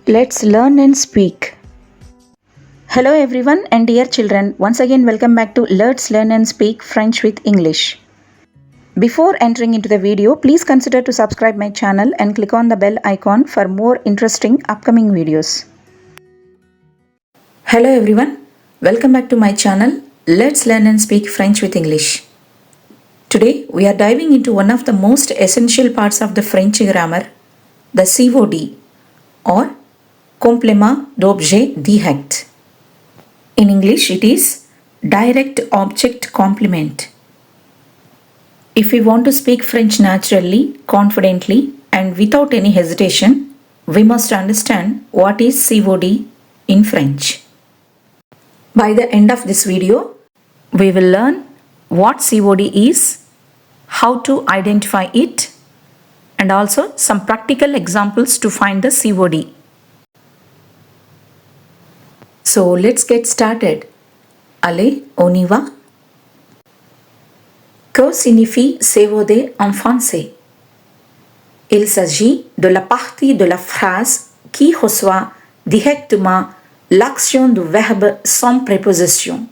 Let's learn and speak. Hello everyone and dear children, once again welcome back to Let's Learn and Speak French with English. Before entering into the video, please consider to subscribe my channel and click on the bell icon for more interesting upcoming videos. Hello everyone, welcome back to my channel Let's Learn and Speak French with English. Today we are diving into one of the most essential parts of the French grammar, the COD or Complément d'objet direct. In English it is direct object complement. If we want to speak French naturally, confidently and without any hesitation, we must understand what is COD in French. By the end of this video, we will learn what COD is, how to identify it, and also some practical examples to find the COD. So let's get started. Allez, on y va? Que signifie COD en français? Il s'agit de la partie de la phrase qui reçoit directement l'action du verbe sans préposition.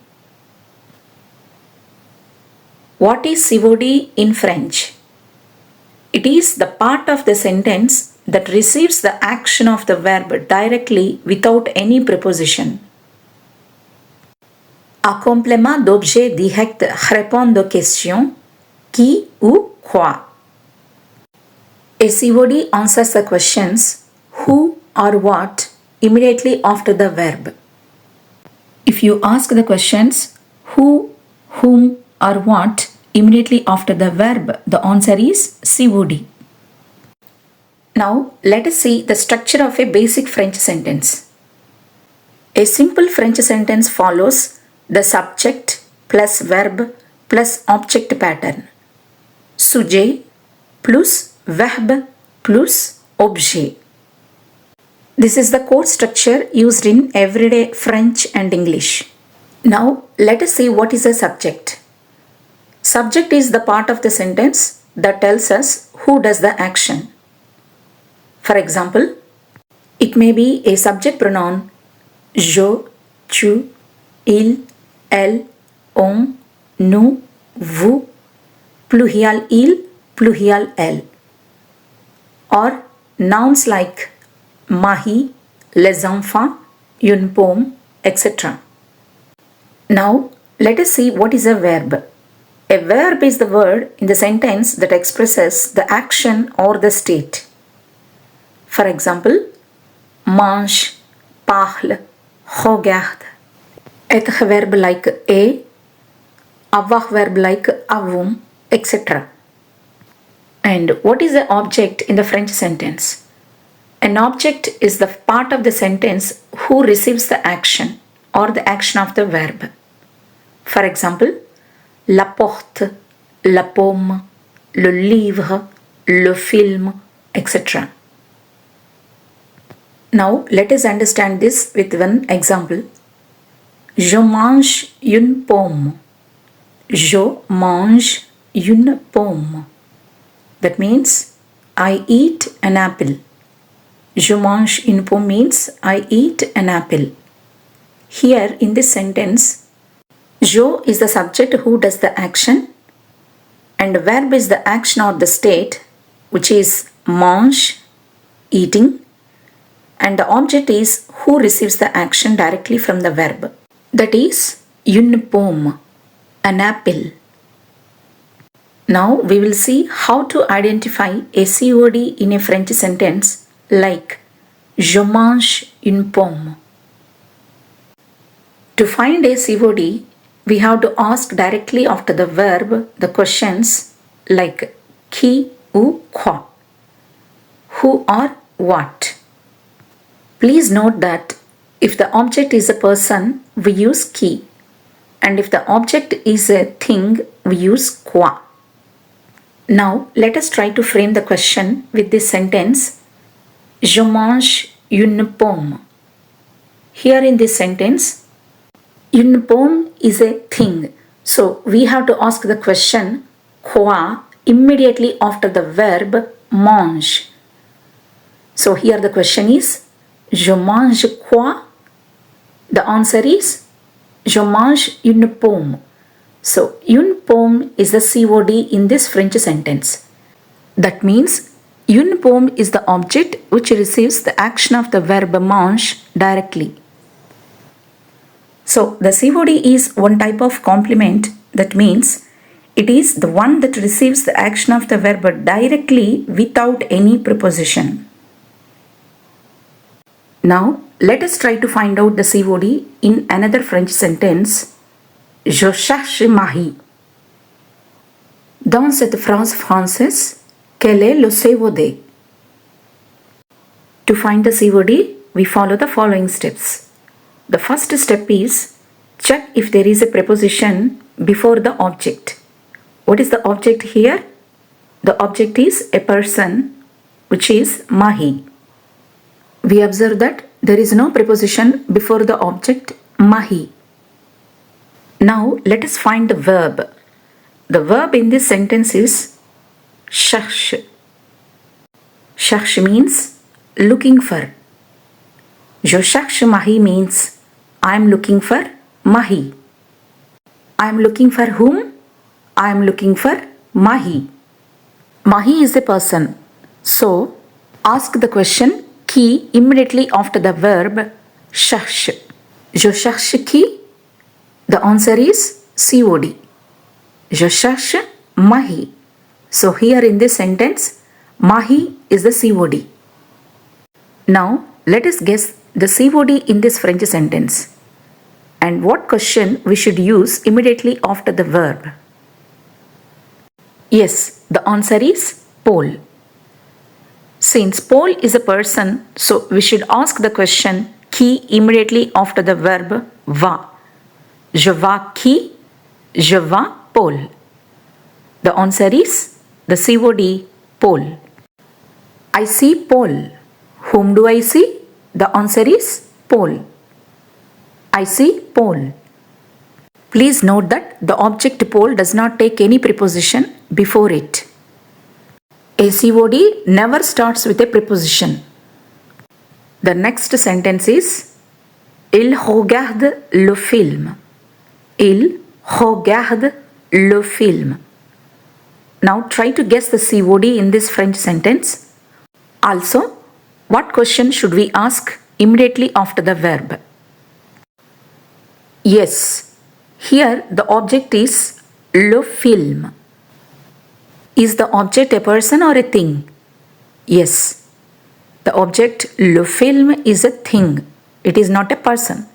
What is COD in French? It is the part of the sentence that receives the action of the verb directly without any preposition. Un complément d'objet direct répond aux questions qui ou quoi. A COD answers the questions who or what immediately after the verb. If you ask the questions who, whom or what immediately after the verb, the answer is COD. Now let us see the structure of a basic French sentence. A simple French sentence follows the subject plus verb plus object pattern. Sujet plus verbe plus objet. This is the core structure used in everyday French and English. Now let us see what is a subject. Subject is the part of the sentence that tells us who does the action. For example, it may be a subject pronoun je, tu, il, elle, on, nous, vous, plurial il, plurial elle, or nouns like mahi, les enfants, une pomme, etc. Now let us see what is a verb. A verb is the word in the sentence that expresses the action or the state. For example, mange, parle, regarde. Être verbe like est, avoir verbe like avons, etc. And what is the object in the French sentence? An object is the part of the sentence who receives the action or the action of the verb. For example, la porte, la pomme, le livre, le film, etc. Now let us understand this with one example. Je mange une pomme. Je mange une pomme. That means I eat an apple. Je mange une pomme means I eat an apple. Here in this sentence, je is the subject who does the action and verb is the action or the state, which is mange, eating, and the object is who receives the action directly from the verb. That is une pomme, an apple. Now we will see how to identify a COD in a French sentence like je mange une pomme. To find a COD, we have to ask directly after the verb the questions like qui ou quoi, who or what. Please note that if the object is a person, we use qui, and if the object is a thing, we use quoi. Now let us try to frame the question with this sentence, je mange une pomme. Here in this sentence, une pomme is a thing. So we have to ask the question quoi immediately after the verb mange. So here the question is, Je mange quoi? The answer is je mange une pomme. So, une pomme is the COD in this French sentence. That means une pomme is the object which receives the action of the verb mange directly. So, the COD is one type of complement. That means it is the one that receives the action of the verb directly without any preposition. Now, let us try to find out the COD in another French sentence. Je cherche Marie. Dans cette phrase française, quel est le COD? To find the COD, we follow the following steps. The first step is check if there is a preposition before the object. What is the object here? The object is a person, which is Mahi. We observe that there is no preposition before the object Mahi. Now let us find the verb. The verb in this sentence is cherche. Cherche means looking for. Je cherche Mahi means I am looking for Mahi. I am looking for whom? I am looking for Mahi. Mahi is a person. So ask the question qui immediately after the verb cherche. Je cherche qui? The answer is COD. Je cherche Mahi. So here in this sentence, Mahi is the COD. Now let us guess the COD in this French sentence and what question we should use immediately after the verb. Yes, the answer is Paul. Since Paul is a person, so we should ask the question qui immediately after the verb va. Je vais qui? Je vais Paul. The answer is the COD Paul. I see Paul. Whom do I see? The answer is Paul. I see Paul. Please note that the object Paul does not take any preposition before it. A COD never starts with a preposition. The next sentence is Il regarde le film. Il regarde le film. Now try to guess the COD in this French sentence. Also, what question should we ask immediately after the verb? Yes, here the object is le film. Is the object a person or a thing? Yes, the object le film is a thing. It is not a person.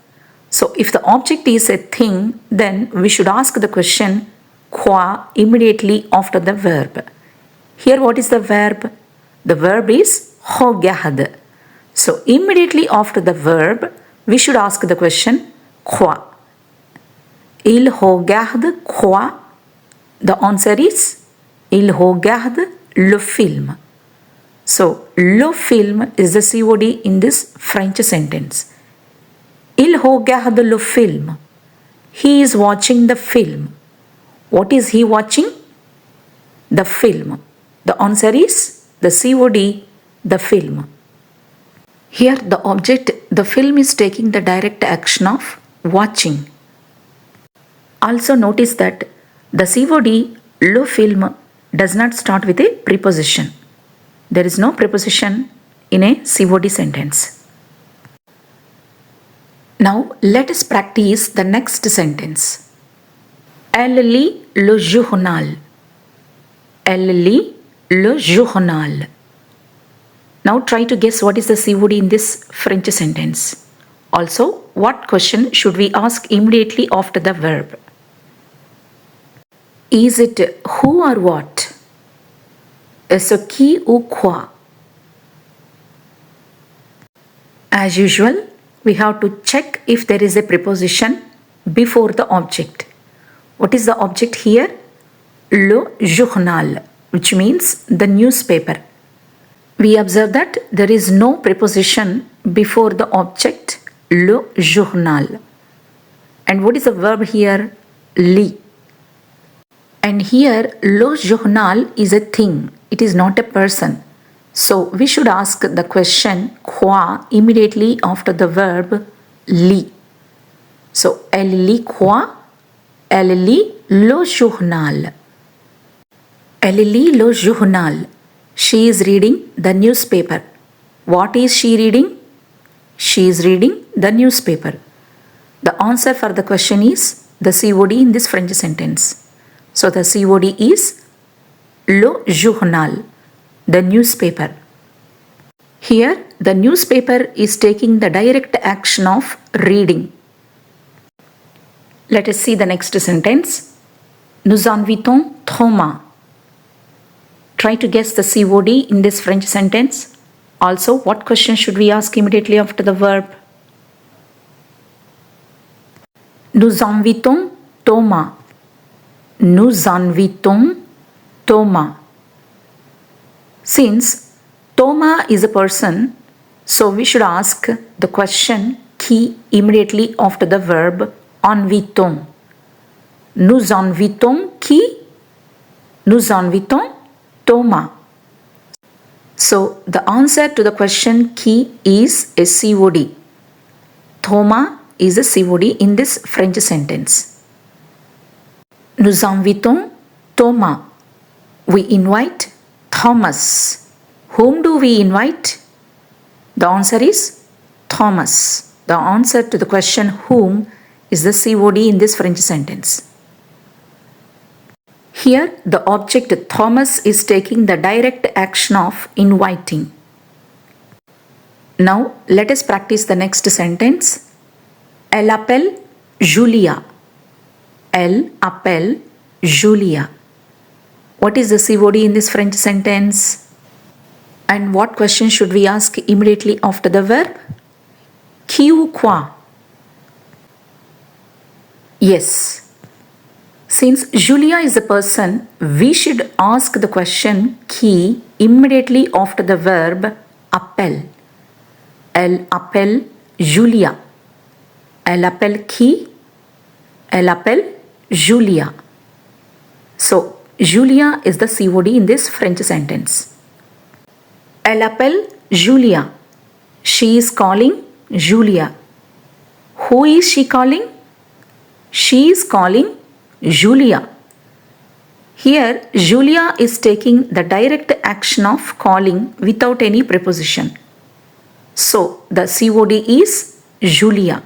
So if the object is a thing, then we should ask the question quoi immediately after the verb. Here what is the verb? The verb is regarde. So immediately after the verb, we should ask the question quoi. Il regarde quoi? The answer is il regarde le film. So le film is the COD in this French sentence. Il regarde le film. He is watching the film. What is he watching? The film. The answer is the COD, the film. Here the object, the film is taking the direct action of watching. Also notice that the COD, le film, does not start with a preposition. There is no preposition in a COD sentence. Now let us practice the next sentence. Elle lit le journal. Elle lit le journal. Now try to guess what is the COD in this French sentence. Also, what question should we ask immediately after the verb? Is it who or what? Est-ce qui ou quoi? As usual, we have to check if there is a preposition before the object. What is the object here? Le journal, which means the newspaper. We observe that there is no preposition before the object le journal. And what is the verb here? Lit. And here le journal is a thing. It is not a person. So we should ask the question quoi immediately after the verb lit. So, elle lit quoi? Elle lit le journal. Elle lit le journal. She is reading the newspaper. What is she reading? She is reading the newspaper. The answer for the question is the COD in this French sentence. So the COD is le journal, the newspaper. Here, the newspaper is taking the direct action of reading. Let us see the next sentence. Nous invitons Thomas. Try to guess the COD in this French sentence. Also, what question should we ask immediately after the verb? Nous invitons Thomas. Nous invitons Thomas. Since Thomas is a person, so we should ask the question qui immediately after the verb invitons. Nous invitons qui? Nous invitons Thomas. So the answer to the question qui is a COD. Thomas is a COD in this French sentence. Nous invitons Thomas. We invite Thomas. Whom do we invite? The answer is Thomas. The answer to the question whom is the COD in this French sentence. Here, the object Thomas is taking the direct action of inviting. Now, let us practice the next sentence. Elle appelle Julia. Elle appelle Julia. What is the COD in this French sentence? And what question should we ask immediately after the verb? Qui ou quoi? Yes. Since Julia is a person, we should ask the question qui immediately after the verb appelle. Elle appelle Julia. Elle appelle qui? Elle appelle Julia. So, Julia is the COD in this French sentence. Elle appelle Julia. She is calling Julia. Who is she calling? She is calling Julia. Here, Julia is taking the direct action of calling without any preposition. So, the COD is Julia.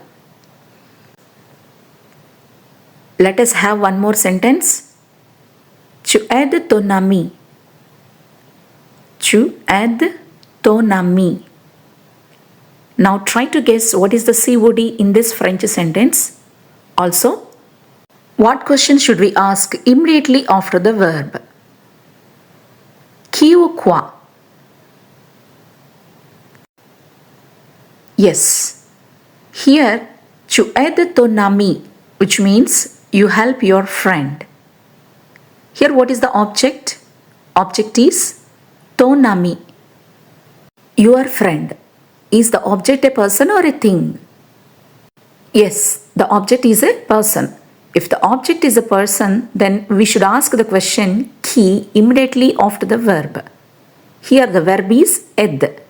Let us have one more sentence. Tu aides ton ami. Tu aides ton ami. Now try to guess what is the COD in this French sentence. Also, what question should we ask immediately after the verb? Qui ou quoi? Yes. Here, tu aides ton ami, which means you help your friend. Here, what is the object? Object is ton ami. Your friend. Is the object a person or a thing? Yes, the object is a person. If the object is a person, then we should ask the question qui immediately after the verb. Here the verb is aide.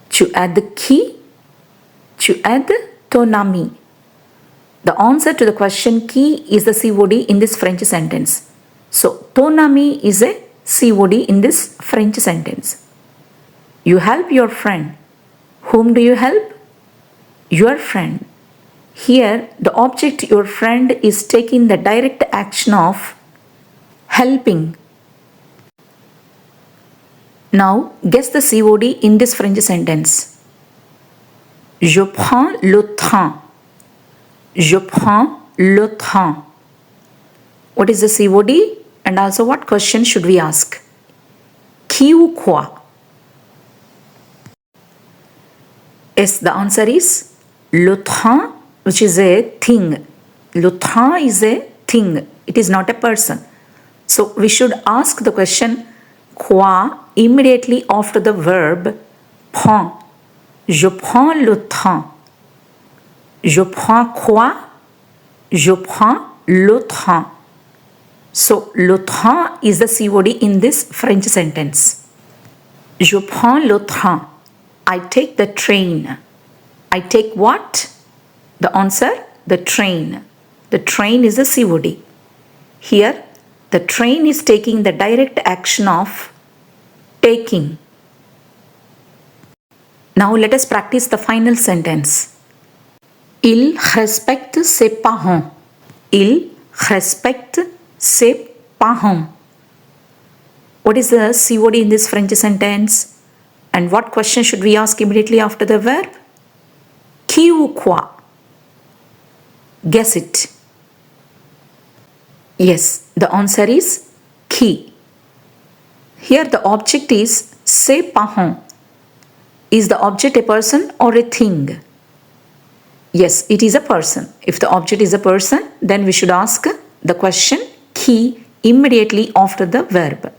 Tu aides qui? Tu aides ton ami. The answer to the question qui is the COD in this French sentence. So, ton ami is a COD in this French sentence. You help your friend. Whom do you help? Your friend. Here, the object your friend is taking the direct action of helping. Now, guess the COD in this French sentence. Je prends le train. Je prends le train. What is the COD? And also what question should we ask? Qui ou quoi? Yes, the answer is le train, which is a thing. Le train is a thing. It is not a person. So we should ask the question quoi immediately after the verb prends. Je prends le train. Je prends quoi? Je prends le train. So le train is the COD in this French sentence. Je prends le train. I take the train. I take what? The answer, the train. The train is a COD. Here, the train is taking the direct action of taking. Now let us practice the final sentence. Il respecte ses parents. Il respecte ses parents. What is the COD in this French sentence? And what question should we ask immediately after the verb? Qui ou quoi? Guess it. Yes, the answer is qui. Here the object is ses parents. Is the object a person or a thing? Yes, it is a person. If the object is a person, then we should ask the question qui immediately after the verb.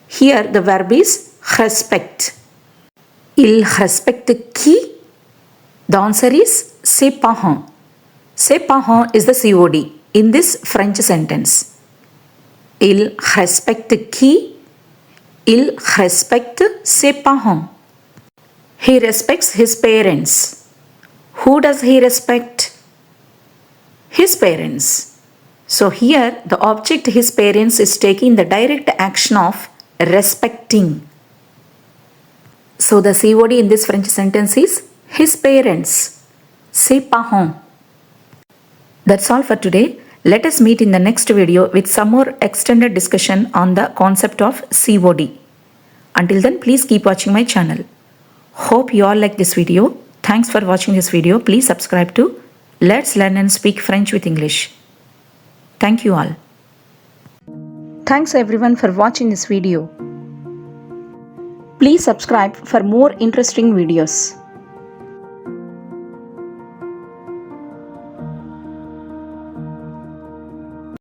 Here the verb is respect. Il respecte qui? The answer is ses parents. Ses parents is the COD in this French sentence. Il respecte qui? Il respecte ses parents. He respects his parents. Who does he respect? His parents. So here the object his parents is taking the direct action of respecting. So the COD in this French sentence is his parents. Ses parents. That's all for today. Let us meet in the next video with some more extended discussion on the concept of COD. Until then, please keep watching my channel. Hope you all like this video. Thanks for watching this video. Please subscribe to Let's Learn and Speak French with English. Thank you all. Thanks everyone for watching this video. Please subscribe for more interesting videos.